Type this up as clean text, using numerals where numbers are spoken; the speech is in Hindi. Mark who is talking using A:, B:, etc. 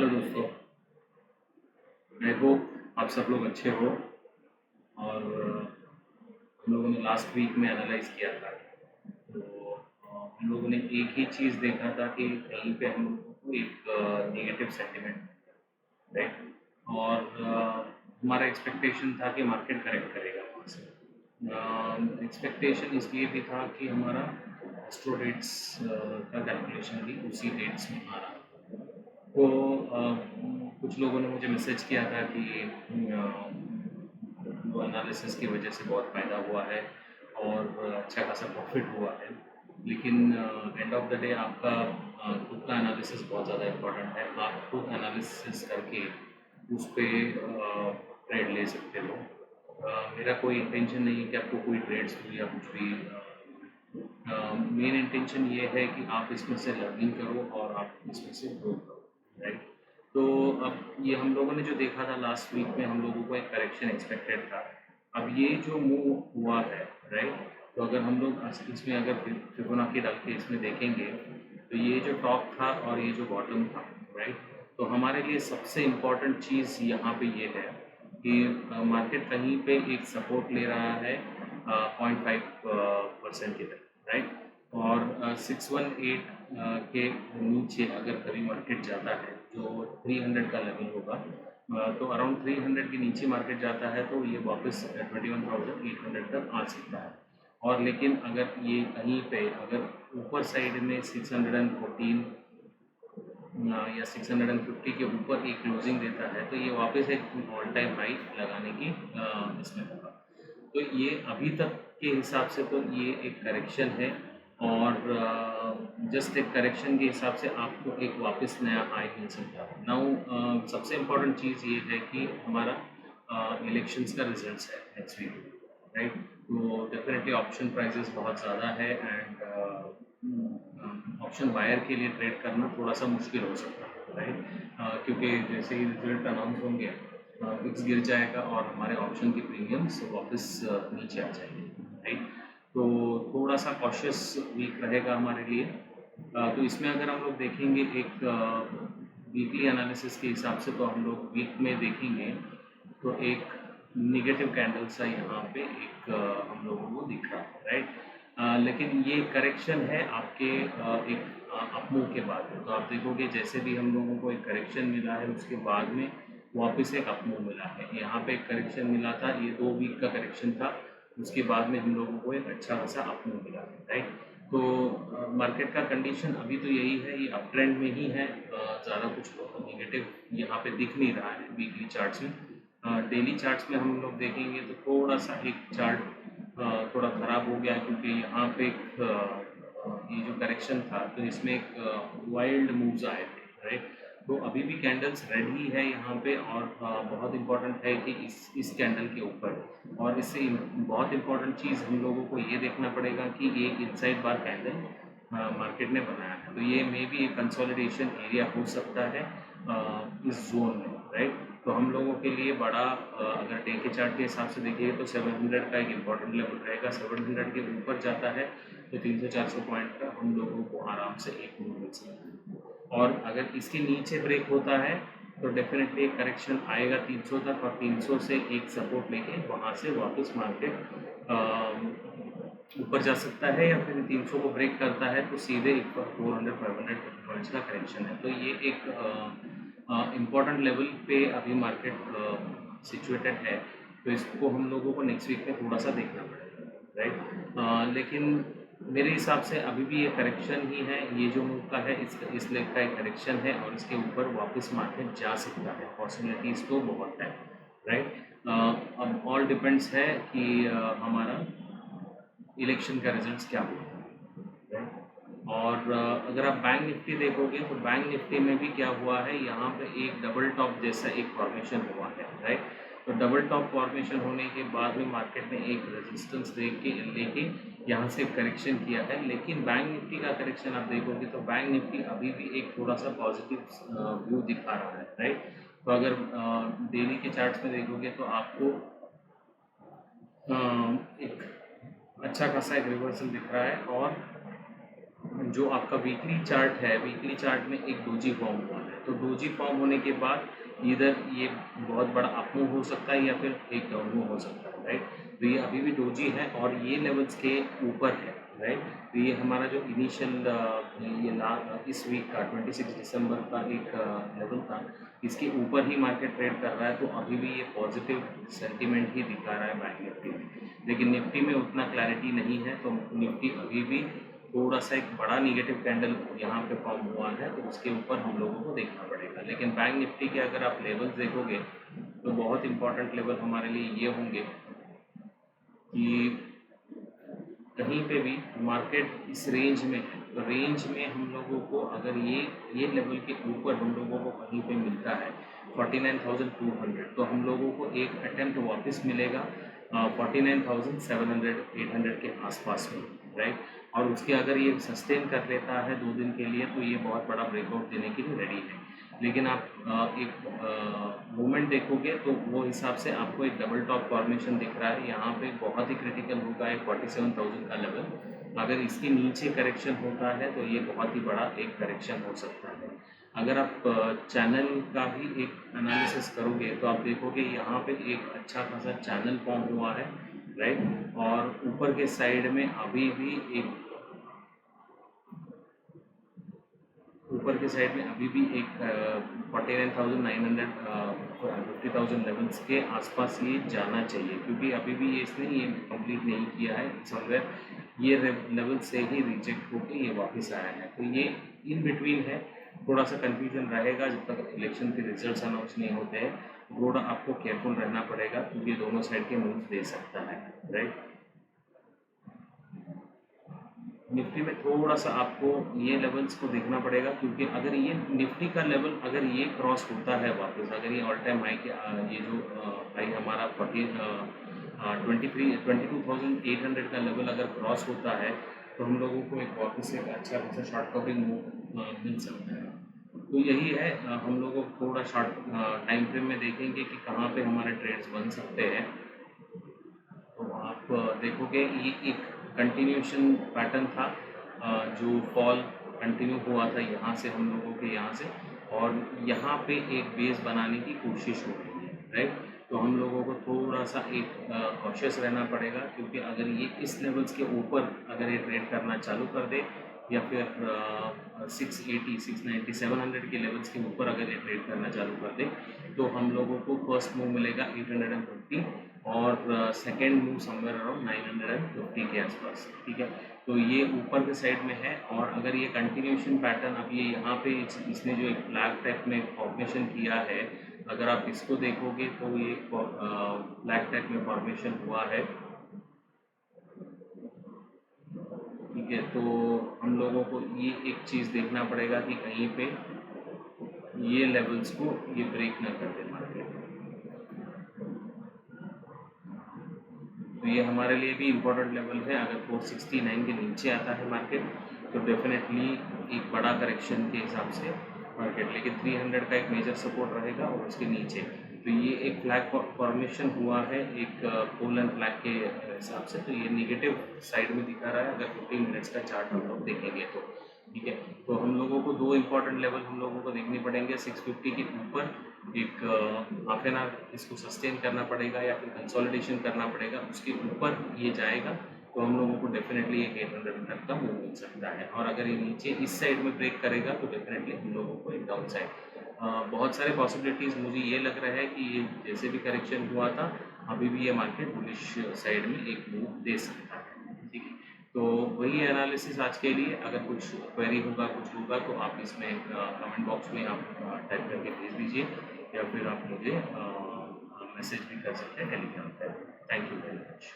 A: हेलो दोस्तों, आई होप आप सब लोग अच्छे हो। और हम लोगों ने लास्ट वीक में एनालाइज किया था। तो हम लोगों ने एक ही चीज़ देखा था कि कहीं पे हम लोगों को एक नेगेटिव सेंटिमेंट, राइट। और हमारा एक्सपेक्टेशन था कि मार्केट करेक्ट करेगा वहाँ से। एक्सपेक्टेशन इसलिए भी था कि हमारा एस्ट्रो डेट्स का कैलकुलेशन भी उसी डेट्स में आ रहा था। तो कुछ लोगों ने मुझे मैसेज किया था कि वो एनालिसिस की वजह से बहुत फ़ायदा हुआ है और अच्छा खासा प्रॉफिट हुआ है। लेकिन एंड ऑफ द डे आपका खुद का एनालिसिस बहुत ज़्यादा इम्पोर्टेंट है। आप खुद एनालिसिस करके उस पर ट्रेड ले सकते हो। मेरा कोई इंटेंशन नहीं है कि आपको कोई ट्रेड्स दूँ या कुछ भी। मेन इंटेंशन ये है कि आप इसमें से लर्निंग करो और आप इसमें से ग्रो करो, राइट। तो अब ये हम लोगों ने जो देखा था लास्ट वीक में, हम लोगों को एक करेक्शन एक्सपेक्टेड था। अब ये जो मूव हुआ है, राइट। तो अगर हम लोग इसमें अगर फिबोनाची डाल के इसमें देखेंगे तो ये जो टॉप था और ये जो बॉटम था, राइट। तो हमारे लिए सबसे इम्पॉर्टेंट चीज़ यहाँ पे ये है कि मार्केट कहीं पे एक सपोर्ट ले रहा है 0.5% की तरफ, राइट। और 618 के नीचे अगर कभी मार्केट जाता है जो 300 का लेवल होगा, तो अराउंड 300 के नीचे मार्केट जाता है तो ये वापस 21,800 तक आ सकता है। और लेकिन अगर ये कहीं पे अगर ऊपर साइड में 614 या 650 के ऊपर एक क्लोजिंग देता है तो ये वापस एक ऑल टाइम हाई लगाने की इसमें होगा। तो ये अभी तक के हिसाब से तो ये एक करेक्शन है और जस्ट एक करेक्शन के हिसाब से आपको एक वापस नया हाई मिल सकता है। नाउ सबसे इम्पोर्टेंट चीज़ ये है कि हमारा इलेक्शंस का रिजल्ट्स है नेक्स्ट वीक, राइट। तो डेफिनेटली ऑप्शन प्राइसेस बहुत ज़्यादा है एंड ऑप्शन बायर के लिए ट्रेड करना थोड़ा सा मुश्किल हो सकता है, राइट। क्योंकि जैसे ही रिजल्ट अनाउंस होंगे विक्स गिर जाएगा और हमारे ऑप्शन की प्रीमियम्स वापस नीचे आ जाएंगे, राइट। तो थोड़ा सा कॉशियस वीक रहेगा हमारे लिए। तो इसमें अगर हम लोग देखेंगे एक वीकली एनालिसिस के हिसाब से, तो हम लोग वीक में देखेंगे तो एक निगेटिव कैंडल सा यहाँ पे एक हम लोगों को दिख रहा है, राइट। लेकिन ये करेक्शन है आपके एक अपमूव के बाद में। तो आप देखोगे जैसे भी हम लोगों को एक करेक्शन मिला है उसके बाद में वापस एक अपमूव मिला है। यहाँ पे एक करेक्शन मिला था, ये 2 वीक का करेक्शन था, उसके बाद में हम लोगों को एक अच्छा खासा अपमूव मिला है, राइट। तो मार्केट का कंडीशन अभी तो यही है, ये अप ट्रेंड में ही है। ज़्यादा कुछ नेगेटिव यहाँ पे दिख नहीं रहा है वीकली चार्ट्स में। डेली चार्ट्स में हम लोग देखेंगे तो थोड़ा सा एक चार्ट थोड़ा ख़राब हो गया क्योंकि यहाँ पे एक ये जो करेक्शन था तो इसमें एक वाइल्ड मूव्स आए थे, राइट। तो अभी भी कैंडल्स रेड ही है यहाँ पे और बहुत इम्पॉर्टेंट है कि इस कैंडल के ऊपर, और इससे बहुत इम्पॉर्टेंट चीज़ हम लोगों को ये देखना पड़ेगा कि ये इनसाइड बार कैंडल मार्केट ने बनाया है, तो ये मे भी एक कंसोलिडेशन एरिया हो सकता है इस जोन में, राइट। तो हम लोगों के लिए बड़ा अगर डे के चार्ट के हिसाब से देखिए तो 700 का एक इम्पॉर्टेंट लेवल रहेगा। 700 के ऊपर जाता है तो 300-400 पॉइंट का हम लोगों को आराम से एक मूव मिल सकता है। और अगर इसके नीचे ब्रेक होता है तो डेफिनेटली एक करेक्शन आएगा 300 तक, और 300 से एक सपोर्ट लेके वहाँ से वापस मार्केट ऊपर जा सकता है, या फिर 300 को ब्रेक करता है तो सीधे 400-500 पॉइंट्स का करेक्शन है। तो ये एक इम्पॉर्टेंट लेवल पे अभी मार्केट सिचुएटेड है। तो इसको हम लोगों को नेक्स्ट वीक में थोड़ा सा देखना पड़ेगा, राइट। लेकिन मेरे हिसाब से अभी भी ये करेक्शन ही है। ये जो मूव का है इस लेग का एक करेक्शन है और इसके ऊपर वापस मार्केट जा सकता है, पॉसिबिलिटीज़ तो बहुत है, राइट। अब ऑल डिपेंड्स है कि हमारा इलेक्शन का रिजल्ट्स क्या हुआ, राइट। और अगर आप बैंक निफ्टी देखोगे तो बैंक निफ्टी में भी क्या हुआ है, यहाँ पे एक डबल टॉप जैसा एक फॉर्मेशन हुआ है, राइट। तो डबल टॉप फॉर्मेशन होने के बाद में मार्केट ने एक रेजिस्टेंस देख के लेके यहाँ से करेक्शन किया है। लेकिन बैंक निफ्टी का करेक्शन आप देखोगे तो बैंक निफ्टी अभी भी एक थोड़ा सा पॉजिटिव व्यू दिखा रहा है, राइट। तो अगर डेली के चार्ट्स में देखोगे तो आपको एक अच्छा खासा एक रिवर्सल दिख रहा है। और जो आपका वीकली चार्ट है, वीकली चार्ट में एक डोजी फॉर्म हुआ है, तो डोजी फॉर्म होने के बाद इधर ये बहुत बड़ा अप मूव हो सकता है या फिर एक डाउन मूव हो सकता है, राइट। तो ये अभी भी डोजी है और ये लेवल्स के ऊपर है, राइट। तो ये हमारा जो इनिशियल इस वीक का 26 दिसंबर का एक लेवल था, इसके ऊपर ही मार्केट ट्रेड कर रहा है। तो अभी भी ये पॉजिटिव सेंटीमेंट ही दिखा रहा है बैंक निफ्टी में, लेकिन निफ्टी में उतना क्लैरिटी नहीं है। तो निफ्टी अभी भी थोड़ा सा एक बड़ा निगेटिव कैंडल यहाँ पे फॉर्म हुआ है, तो उसके ऊपर हम लोगों को देखना पड़ेगा। लेकिन बैंक निफ्टी के अगर आप लेवल्स देखोगे तो बहुत इंपॉर्टेंट लेवल हमारे लिए ये होंगे कि कहीं पे भी मार्केट इस रेंज में है, तो रेंज में हम लोगों को अगर ये लेवल के ऊपर हम लोगों को कहीं पे मिलता है 49,200, तो हम लोगों को एक अटेम्प्ट वापस मिलेगा 49,700 800 के आसपास में, राइट। और उसके अगर ये सस्टेन कर लेता है 2 दिन के लिए तो ये बहुत बड़ा ब्रेकआउट देने के लिए रेडी है। लेकिन आप एक मूवमेंट देखोगे तो वो हिसाब से आपको एक डबल टॉप फॉर्मेशन दिख रहा है। यहाँ पे बहुत ही क्रिटिकल होगा एक 47,000 का लेवल। अगर इसके नीचे करेक्शन होता है तो ये बहुत ही बड़ा एक करेक्शन हो सकता है। अगर आप चैनल का भी एक एनालिसिस करोगे तो आप देखोगे यहाँ पे एक अच्छा खासा चैनल फॉर्म हुआ है, राइट। और ऊपर के साइड में अभी भी एक एक 49,900 50,000 लेवल्स के आसपास ये जाना चाहिए, क्योंकि अभी भी ये कंप्लीट नहीं किया है समवेयर। ये लेवल से ही रिजेक्ट होकर ये वापस आया है, तो ये इन बिटवीन है। थोड़ा सा कन्फ्यूजन रहेगा जब तक इलेक्शन के रिजल्ट्स अनाउंस नहीं होते हैं। थोड़ा आपको केयरफुल रहना पड़ेगा, क्योंकि दोनों साइड के मूव्स दे सकता है, राइट। निफ्टी में थोड़ा सा आपको ये लेवल्स को देखना पड़ेगा, क्योंकि अगर ये निफ्टी का लेवल अगर ये क्रॉस होता है वापस, अगर ये ऑल टाइम हाई के ये जो हाई हमारा 22,800 का लेवल अगर क्रॉस होता है तो हम लोगों को एक वापस एक अच्छा खासा शॉर्ट कवरिंग मूव मिल सकता है। तो यही है, हम लोगों को थोड़ा शॉर्ट टाइम फ्रेम में देखेंगे कि कहाँ पे हमारे ट्रेड्स बन सकते हैं। तो आप देखोगे ये एक कंटिन्यूशन पैटर्न था, जो फॉल कंटिन्यू हुआ था यहाँ से हम लोगों के यहाँ से, और यहाँ पे एक बेस बनाने की कोशिश हो रही है, राइट। तो हम लोगों को थोड़ा सा एक कॉशियस रहना पड़ेगा, क्योंकि अगर ये इस लेवल्स के ऊपर अगर ये ट्रेड करना चालू कर दे या फिर 680 690 700 के लेवल्स के ऊपर अगर ये ट्रेड करना चालू कर दे तो हम लोगों को फर्स्ट मूव मिलेगा 850 और सेकेंड मूव समवेयर अराउंड 950 के आसपास, ठीक है। तो ये ऊपर के साइड में है, और अगर ये कंटिन्यूशन पैटर्न अब ये यहाँ पे इसने जो एक फ्लैग टाइप में फॉर्मेशन किया है, अगर आप इसको देखोगे तो ये फ्लैग टाइप में फॉर्मेशन हुआ है, ठीक है। तो हम लोगों को ये एक चीज़ देखना पड़ेगा कि कहीं पे ये लेवल्स को ये ब्रेक ना कर दे मार्केट। तो ये हमारे लिए भी इम्पोर्टेंट लेवल है। अगर 469 के नीचे आता है मार्केट तो डेफिनेटली एक बड़ा करेक्शन के हिसाब से मार्केट, लेकिन 300 का एक मेजर सपोर्ट रहेगा और उसके नीचे। तो ये एक फ्लैग फॉर्मेशन हुआ है एक पोल एंड फ्लैग के हिसाब से, तो ये नेगेटिव साइड में दिखा रहा है अगर 15 मिनट्स का चार्ट हम लोग देखेंगे तो, ठीक है। तो हम लोगों को दो इम्पॉर्टेंट लेवल हम लोगों को देखने पड़ेंगे। 650 के ऊपर एक हाफ एन आवर इसको सस्टेन करना पड़ेगा या फिर कंसोलिडेशन करना पड़ेगा, उसके ऊपर ये जाएगा तो हम लोगों को डेफिनेटली एक 800 तक का मूव मिल सकता है। और अगर ये नीचे इस साइड में ब्रेक करेगा तो डेफिनेटली हम लोगों को एक डाउन साइड बहुत सारे पॉसिबिलिटीज़ मुझे ये लग रहा है कि ये जैसे भी करेक्शन हुआ था अभी भी ये मार्केट बुलिश साइड में एक मूव दे सकता है, ठीक है। तो वही एनालिसिस आज के लिए। अगर कुछ क्वेरी होगा कुछ होगा तो आप इसमें कमेंट बॉक्स में आप टाइप करके भेज दीजिए, या फिर आप मुझे मैसेज भी कर सकते हैं टेलीग्राम पर। Thank you very much.